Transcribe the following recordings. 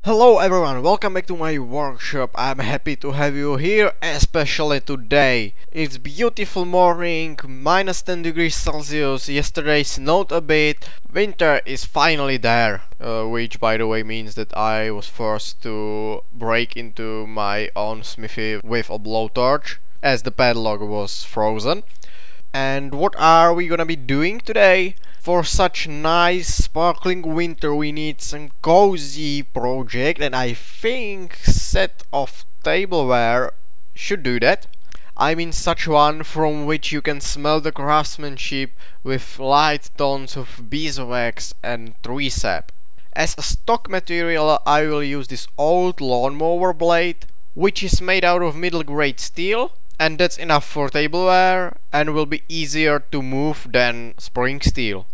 Hello everyone, welcome back to my workshop. I'm happy to have you here, especially today. It's beautiful morning, minus 10 degrees Celsius, yesterday snowed a bit, winter is finally there. Which by the way means that I was forced to break into my own smithy with a blowtorch, as the padlock was frozen. And what are we gonna be doing today? For such nice sparkling winter we need some cozy project, and I think set of tableware should do that. I mean such one from which you can smell the craftsmanship with light tones of beeswax and tree sap. As a stock material I will use this old lawnmower blade, which is made out of middle grade steel, and that's enough for tableware and will be easier to move than spring steel.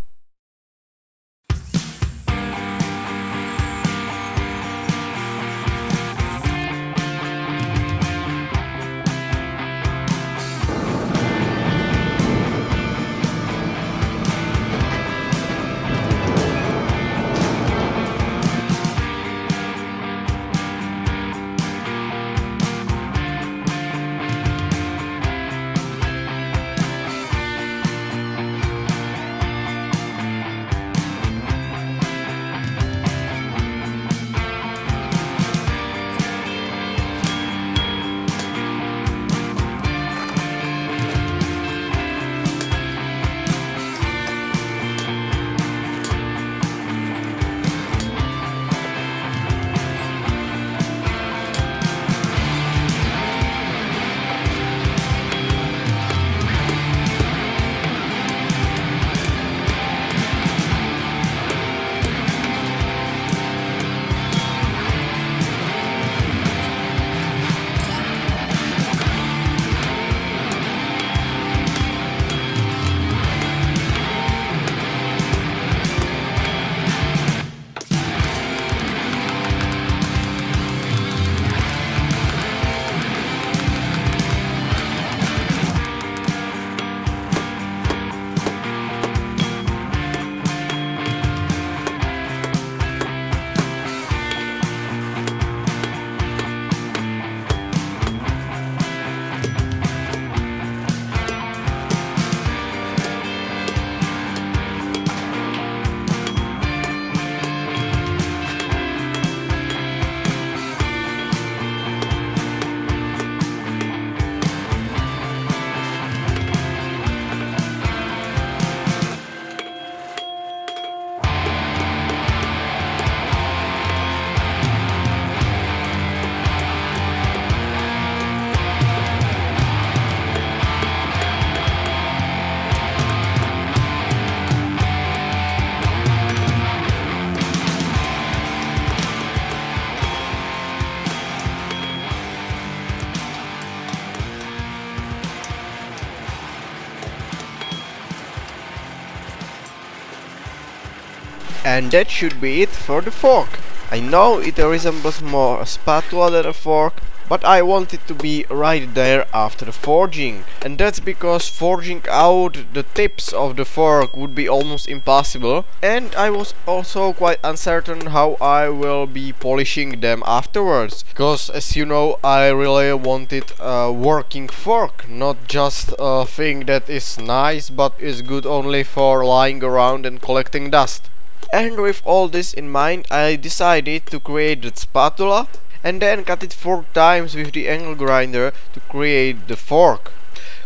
And that should be it for the fork. I know it resembles more a spatula than a fork, but I want it to be right there after the forging. And that's because forging out the tips of the fork would be almost impossible, and I was also quite uncertain how I will be polishing them afterwards. Because as you know, I really wanted a working fork, not just a thing that is nice but is good only for lying around and collecting dust. And with all this in mind, I decided to create the spatula and then cut it 4 times with the angle grinder to create the fork.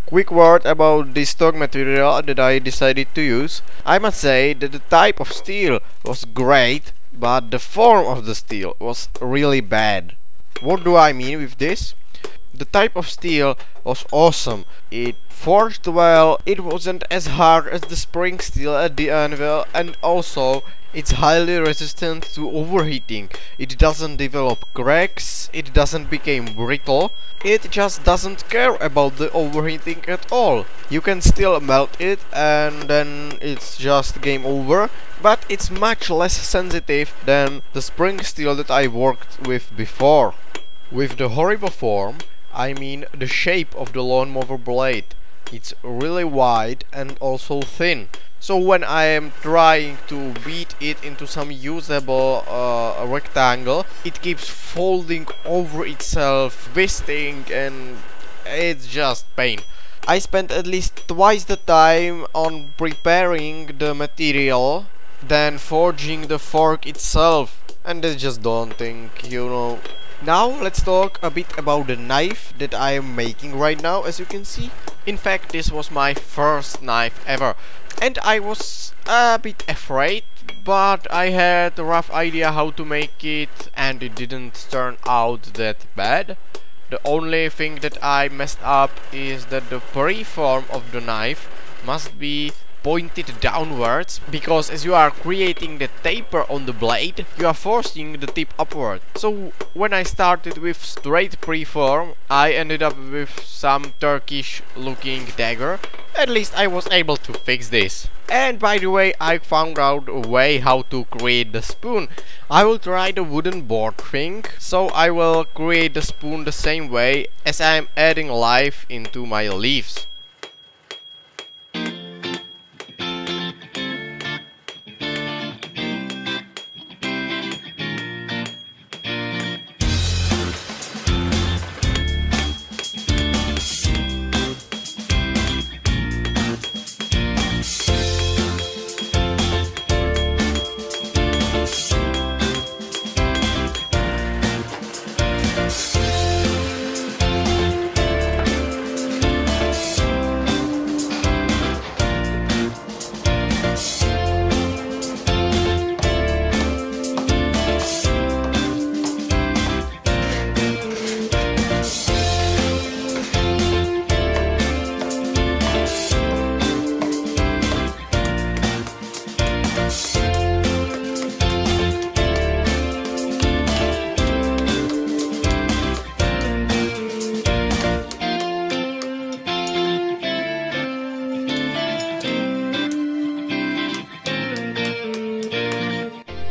Quick word about the stock material that I decided to use. I must say that the type of steel was great, but the form of the steel was really bad. What do I mean with this? The type of steel was awesome. It forged well, it wasn't as hard as the spring steel at the anvil, and also it's highly resistant to overheating. It doesn't develop cracks, it doesn't become brittle, it just doesn't care about the overheating at all. You can still melt it and then it's just game over, but it's much less sensitive than the spring steel that I worked with before. With the horrible form, I mean the shape of the lawnmower blade. It's really wide and also thin. So when I am trying to beat it into some usable rectangle, it keeps folding over itself, twisting, and it's just pain. I spent at least twice the time on preparing the material than forging the fork itself, and it's just daunting, you know. Now let's talk a bit about the knife that I am making right now. As you can see, in fact, this was my first knife ever, and I was a bit afraid, but I had a rough idea how to make it, and it didn't turn out that bad. The only thing that I messed up is that the preform of the knife must be pointed downwards, because as you are creating the taper on the blade, you are forcing the tip upward. So when I started with straight preform, I ended up with some Turkish looking dagger. At least I was able to fix this. And by the way, I found out a way how to create the spoon. I will try the wooden board thing, so I will create the spoon the same way as I am adding life into my leaves.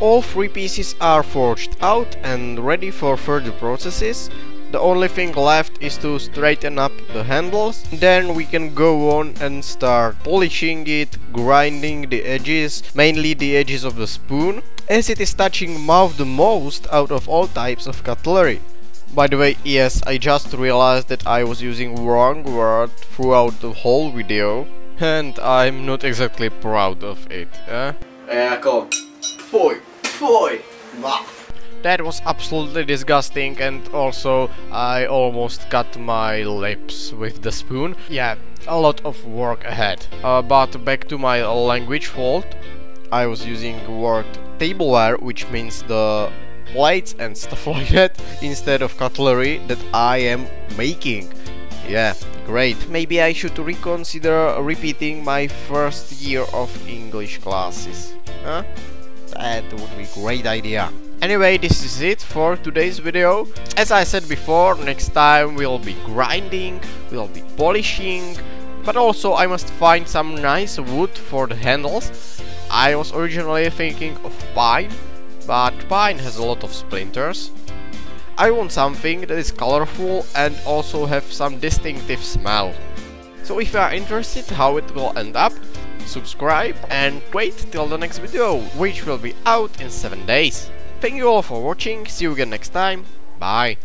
All three pieces are forged out and ready for further processes. The only thing left is to straighten up the handles. Then we can go on and start polishing it, grinding the edges, mainly the edges of the spoon, as it is touching mouth the most out of all types of cutlery. By the way, yes, I just realized that I was using wrong word throughout the whole video, and I'm not exactly proud of it. That was absolutely disgusting, and also I almost cut my lips with the spoon. Yeah, a lot of work ahead. But back to my language fault. I was using the word tableware, which means the plates and stuff like that, instead of cutlery that I am making. Yeah, great. Maybe I should reconsider repeating my first year of English classes. Huh? That would be a great idea. Anyway, this is it for today's video. As I said before, next time we'll be grinding, we'll be polishing, but also I must find some nice wood for the handles. I was originally thinking of pine, but pine has a lot of splinters. I want something that is colorful and also have some distinctive smell. So if you are interested how it will end up, subscribe and wait till the next video, which will be out in 7 days. Thank you all for watching, see you again next time, bye!